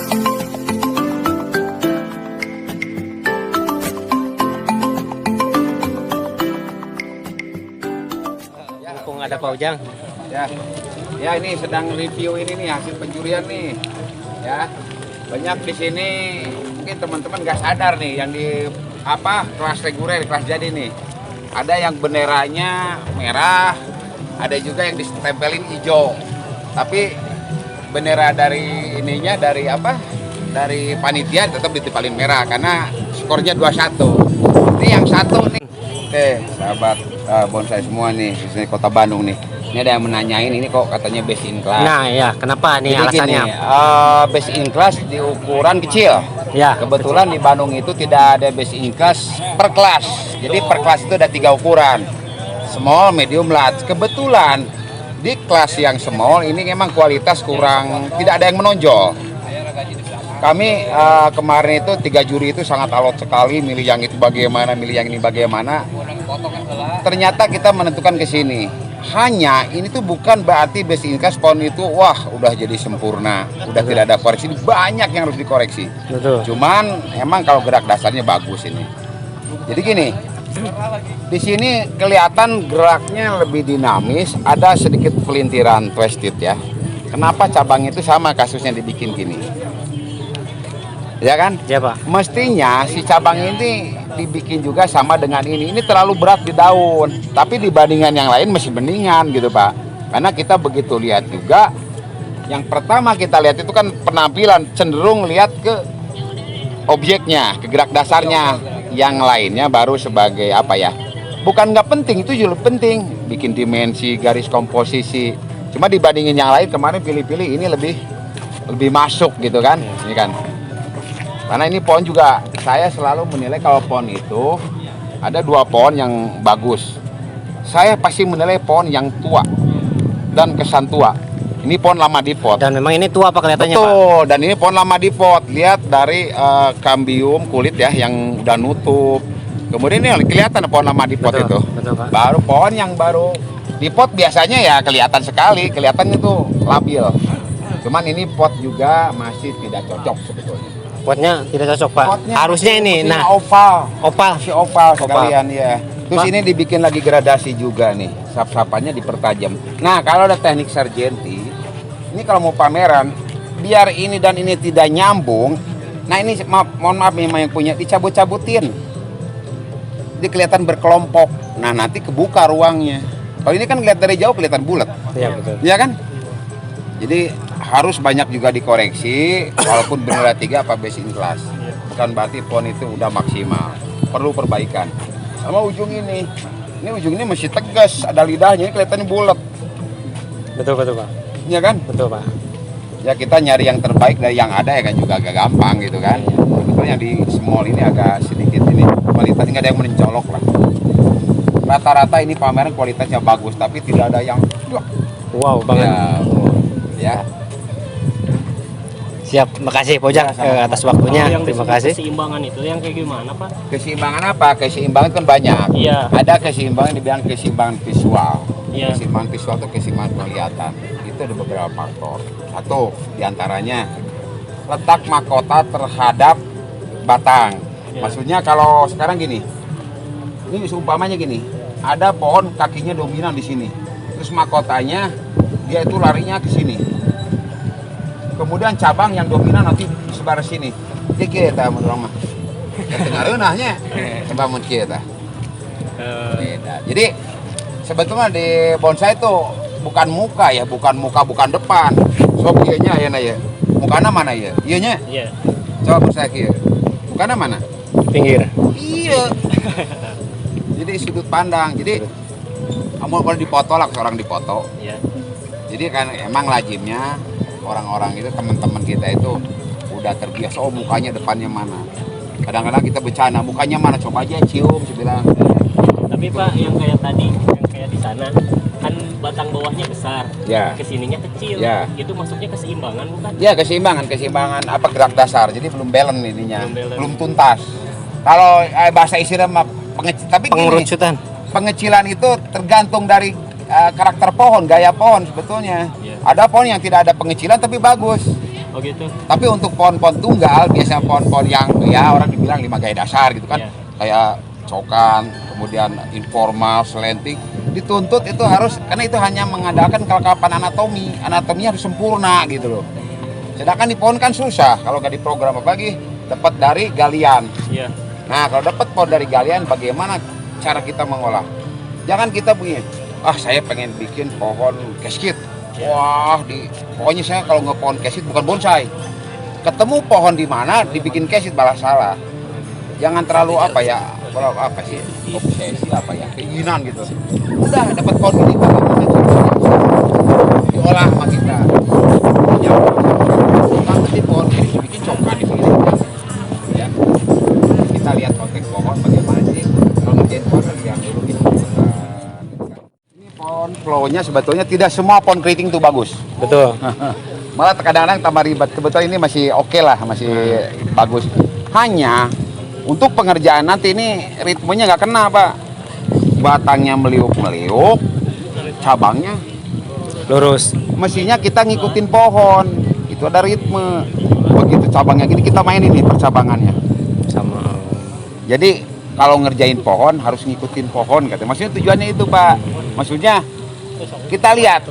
Mumpung ada Pak Ujang. Ya ini sedang review ini nih hasil pencurian nih. Ya. Banyak di sini mungkin teman-teman nggak sadar nih yang di kelas reguler, kelas jadi nih. Ada yang benderanya merah, ada juga yang ditempelin hijau. Tapi bendera dari ininya dari panitia tetap ditempelin merah karena skornya 2-1. Ini yang satu nih. Oke, sahabat bonsai semua nih, di sini Kota Bandung nih. Ini ada yang menanyain ini kok katanya base in class. Nah ya, kenapa nih Jadi alasannya? gini, base in class di ukuran kecil. Ya, Kebetulan di Bandung itu tidak ada base in class per kelas. Jadi per kelas itu ada 3 ukuran. Small, medium, large. Kebetulan di kelas yang small ini memang kualitas kurang, tidak ada yang menonjol. Kami kemarin itu 3 juri itu sangat alot sekali, milih yang itu bagaimana, milih yang ini bagaimana. Ternyata kita menentukan ke sini. Hanya ini tuh bukan berarti base in class pohon itu wah udah jadi sempurna, udah tidak ada koreksi, banyak yang harus dikoreksi. betul. Cuman emang kalau gerak dasarnya bagus ini. Jadi gini, di sini kelihatan geraknya lebih dinamis, ada sedikit pelintiran twisted ya. Kenapa cabang itu sama kasusnya dibikin gini? Ya kan? Ya Pak. Mestinya si cabang ini dibikin juga sama dengan ini. Ini terlalu berat di daun. Tapi dibandingkan yang lain masih mendingan gitu Pak. Karena kita begitu lihat juga. Yang pertama kita lihat itu kan penampilan. Cenderung lihat ke objeknya, ke gerak dasarnya. Yang lainnya baru sebagai apa ya. Bukan nggak penting, itu juga penting. Bikin dimensi, garis komposisi. Cuma dibandingin yang lain kemarin pilih-pilih ini lebih masuk gitu kan. Ini kan. Karena ini pohon juga, saya selalu menilai kalau pohon itu ada 2 pohon yang bagus. Saya pasti menilai pohon yang tua dan kesan tua. Ini pohon lama di pot. Dan memang ini tua apa kelihatannya Pak? Betul, dan ini pohon lama di pot. Lihat dari kambium kulit ya yang udah nutup. Kemudian ini kelihatan pohon lama di pot itu. Betul Pak. Baru pohon yang baru di pot biasanya ya kelihatan sekali, kelihatan itu labil. Cuman ini pot juga masih tidak cocok sebetulnya. Potnya tidak cocok Pak. Potnya Harusnya ini, nah oval oval. sekalian ya. Terus Pak. ini dibikin lagi gradasi juga nih, sap-sapannya dipertajam. Nah kalau ada teknik sargenti, ini kalau mau pameran, biar ini dan ini tidak nyambung. Nah ini mohon maaf memang yang punya dicabut-cabutin, jadi kelihatan berkelompok. Nah nanti kebuka ruangnya. Kalau ini kan lihat dari jauh kelihatan bulat, Iya betul. ya kan? Jadi harus banyak juga dikoreksi, walaupun bendera 3 apa base in class. Bukan berarti pohon itu udah maksimal, perlu perbaikan. Sama ujung ini ujung ini masih tegas, ada lidahnya, ini kelihatannya bulat, Betul Pak. ya kan? Betul Pak. Ya kita nyari yang terbaik dari yang ada ya kan juga agak gampang gitu kan. Sebetulnya di small ini agak sedikit ini kualitasnya nggak ada yang mencolok lah. Rata-rata ini pameran kualitasnya bagus, tapi tidak ada yang Wow banget. Ya. Siap, makasih Pak Ujang atas waktunya. Terima kasih. Keseimbangan itu yang kayak gimana Pak? Keseimbangan apa? Keseimbangan kan banyak. Iya. Ada keseimbangan dibilang keseimbangan visual. Iya. Keseimbangan visual itu keseimbangan penglihatan. Itu ada beberapa faktor. Satu diantaranya letak mahkota terhadap batang. Iya. Maksudnya kalau sekarang gini, ini seumpamanya gini, ada pohon kakinya dominan di sini, terus mahkotanya dia itu larinya ke sini. Kemudian cabang yang dominan nanti sebar sini. Dikit ta menurut mah. Tengah reunahnya. Coba mun kieu tah. Beda. Jadi sebetulnya di bonsai itu bukan muka ya, bukan depan. Sok ieu nya ayeuna ya. Mukana mana ya? Ieu nya. Iya. Coba bonsai kieu. Mukana mana? Pinggir. Iya. Jadi sudut pandang. Jadi amun kalau dipoto lah seorang dipoto. Iya. Jadi kan emang lazimnya orang-orang itu teman-teman kita itu udah terbiasa oh mukanya depannya mana. Kadang-kadang kita bercanda mukanya mana coba aja cium saya bilang. Tapi Pak yang kayak tadi, yang kayak di sana kan batang bawahnya besar, Ya. kesininya kecil. Ya. Itu maksudnya keseimbangan bukan? Ya keseimbangan apa gerak dasar. Jadi belum balance ininya, Belum balance. belum tuntas. Kalau bahasa istilah mah tapi gini, Pengerucutan. pengecilan itu tergantung dari karakter pohon, gaya pohon sebetulnya. Iya. Ada pohon yang tidak ada pengecilan tapi bagus. Oh gitu. Tapi untuk pohon-pohon tunggal, biasanya pohon-pohon yang ya orang dibilang 5 gaya dasar gitu kan, Iya. kayak cokan, kemudian informal, selentik, dituntut itu harus, karena itu hanya mengandalkan kelengkapan anatominya harus sempurna gitu loh. Sedangkan di pohon kan susah, kalau nggak diprogram apalagi dapat dari galian. Iya. Nah kalau dapat pohon dari galian, bagaimana cara kita mengolah? Jangan kita begini, saya pengen bikin pohon casket. Wah, pokoknya saya kalau nggak pohon casket bukan bonsai. Ketemu pohon di mana dibikin casket malah salah. Jangan terlalu kalau obsesi keinginan gitu. Udah dapat pohon ini bagaimana caranya? Diolah sama kita. Ya, nanti pohon ini dibikin cokan di sini. Ya, kita lihat konteks pohon bagaimana sih. Kalau ngerjain pohon lihat dulu gitu. Ini pohon flow-nya sebetulnya tidak semua pohon keriting itu bagus. Betul. Malah kadang-kadang tambah ribet. Kebetulan ini masih oke lah, masih bagus. Hanya untuk pengerjaan nanti ini ritmenya nggak kena Pak. Batangnya meliuk-meliuk, cabangnya Lurus. mestinya kita ngikutin pohon. Itu ada ritme. Begitu cabangnya gini kita mainin nih percabangannya. Sama. Jadi kalau ngerjain pohon harus ngikutin pohon katanya. Maksudnya tujuannya itu Pak. Maksudnya kita lihat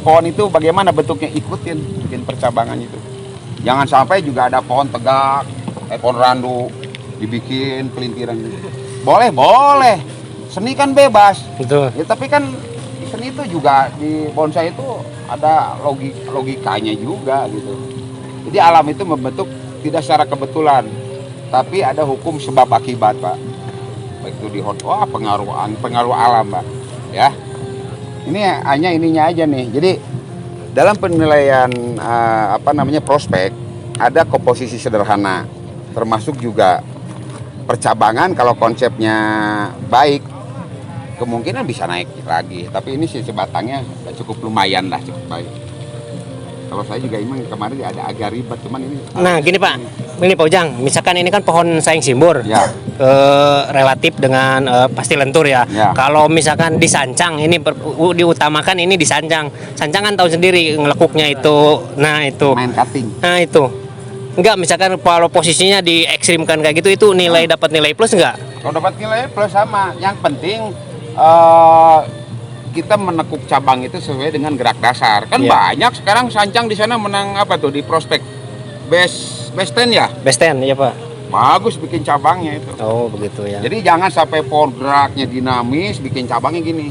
pohon itu bagaimana bentuknya, ikutin percabangan itu. Jangan sampai juga ada pohon tegak, pohon randu dibikin pelintiran gitu. Boleh. Seni kan bebas. Betul. Ya tapi kan seni itu juga di bonsai itu ada logikanya juga gitu. Jadi alam itu membentuk tidak secara kebetulan, tapi ada hukum sebab akibat Pak. Baik itu pengaruh alam Pak. Ya. Ini hanya ininya aja nih. Jadi dalam penilaian prospek ada komposisi sederhana, termasuk juga percabangan. Kalau konsepnya baik, kemungkinan bisa naik lagi. Tapi ini sih sebatangnya cukup lumayan lah, cukup baik. Kalau saya juga emang kemarin ada agak ribet, cuman ini. Nah gini Pak, ini Pak Ujang, misalkan ini kan pohon saing simbur, Ya. relatif dengan pasti lentur ya. Ya. Kalau misalkan disancang, ini diutamakan ini disancang. Sancang kan tahu sendiri ngelekuknya itu, nah itu. Main cutting. Nah itu. Enggak, misalkan kalau posisinya diekstrimkan kayak gitu, itu dapat nilai plus enggak? Kalau dapat nilai plus sama. Yang penting kita menekuk cabang itu sesuai dengan gerak dasar. Kan Iya. banyak sekarang sancang di sana menang di prospek best 10 ya. Best 10 ya Pak. Bagus bikin cabangnya itu. Oh begitu ya. Jadi jangan sampai pohon geraknya dinamis bikin cabangnya gini.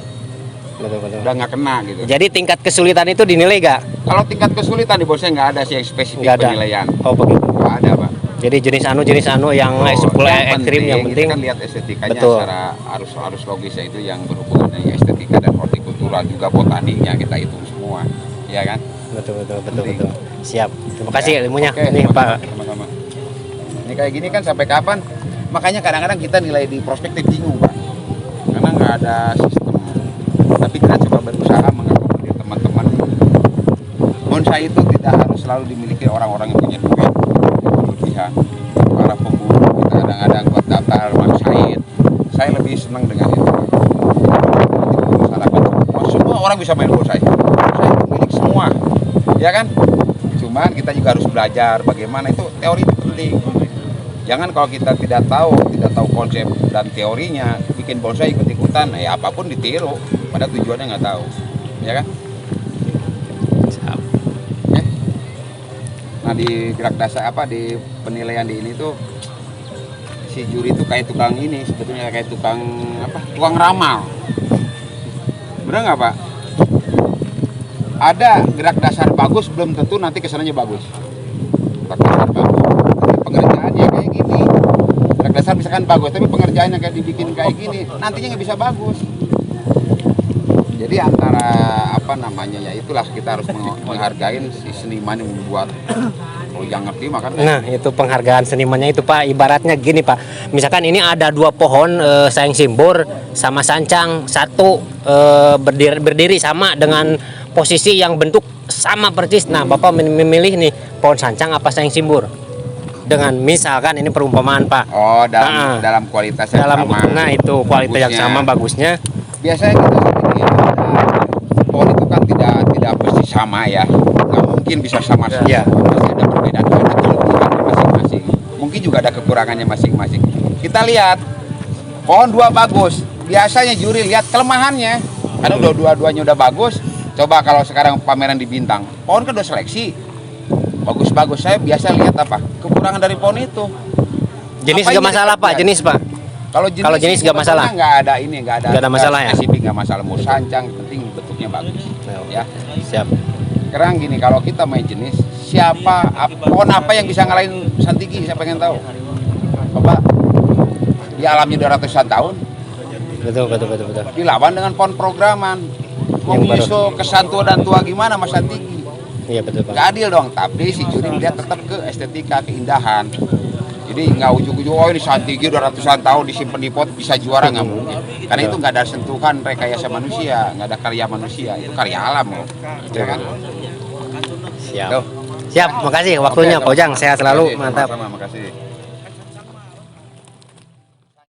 Betul. Udah nggak kena gitu. Jadi tingkat kesulitan itu dinilai gak? Kalau tingkat kesulitan di bosnya nggak ada sih yang spesifik Nggak ada. penilaian. Oh begitu. Nggak ada Pak. Jadi jenis anu yang ekstrim yang penting. kita kan lihat estetikanya Betul. secara harus logisnya itu yang berhubungan dengan estetika dan hortikultura juga botaniknya kita hitung semua, ya kan? Betul. Penting. Siap. Terima kasih ilmunya. Oke, Nih Pak. sama-sama. Ini kayak gini kan sampai kapan? Makanya kadang-kadang kita nilai di prospektif bingung Pak, karena nggak ada sistem. Tapi kita coba berusaha mengakomodir teman-teman. Bonsai itu tidak harus selalu dimiliki orang-orang yang punya duit. Berlebihan. Para pemburu kita kadang-kadang buat daftar masyarakat. Saya lebih senang dengan itu. Masyarakat semua orang bisa main bonsai. Bonsai itu milik semua, ya kan? Cuman kita juga harus belajar bagaimana itu teori itu penting. Jangan kalau kita tidak tahu konsep dan teorinya, bikin bonsai ikut-ikutan, ya apapun ditiru, pada tujuannya nggak tahu, ya kan? Ya. Nah di gerak dasar di penilaian di ini tuh si juri itu kayak tukang ini, sebetulnya kayak tukang ramal. Bener nggak Pak? Ada gerak dasar bagus belum tentu nanti kesananya bagus. Gerak dasar bagus, tapi pengerjaannya kayak gini. Gerak dasar misalkan bagus, tapi pengerjaannya kayak dibikin kayak gini, nantinya nggak bisa bagus. Jadi antara ya itulah kita harus menghargai si seniman yang membuat. Kalau yang ngerti makan. Nah itu penghargaan senimannya itu Pak. Ibaratnya gini Pak, misalkan ini ada 2 pohon saing simbur sama sancang, satu berdiri sama dengan posisi yang bentuk sama persis. Nah Bapak memilih nih pohon sancang apa saing simbur? Dengan misalkan ini perumpamaan Pak. Oh dalam kualitas yang sama. Nah itu kualitas yang sama bagusnya. Biasanya kita sedikit pohon itu kan tidak persis sama ya, nggak mungkin bisa sama semua. Ya. Pasti ada mungkin juga ada kekurangannya masing-masing. Kita lihat pohon 2 bagus, biasanya juri lihat kelemahannya. Karena udah dua-duanya udah bagus. Coba kalau sekarang pameran di Bintang, pohon kan udah seleksi bagus-bagus. Saya biasa lihat apa kekurangan dari pohon itu. Jenis Apa nggak ini masalah Pak, dikerjain? jenis Pak. Kalau jenis nggak masalah? nggak ada ini, nggak Nggak ada masalah ya? spesifik, nggak masalah mau sancang, penting bentuknya bagus. Ya. Siap. Sekarang gini, kalau kita main jenis, pohon apa yang bisa ngalahin Santigi? Saya pengen tahu. Coba, dia alamnya udah ratusan tahun, Betul. dilawan dengan pohon programan. Mau Yang baru. nyusul kesan tua dan tua gimana Mas Santigi? Iya betul Pak. Nggak adil dong, tapi si juri melihat tetap ke estetika, keindahan. Jadi nggak ujuk-ujuk, oh ini Santigi udah ratusan tahun disimpan di pot bisa juara, nggak mungkin. Karena itu nggak ada sentuhan rekayasa manusia, nggak ada karya manusia, itu karya alam loh. Ya kan? Siap. Tuh. Siap, makasih waktunya Oke, Pak Ujang. Sehat selalu, Makasih, mantap. sama-sama, makasih.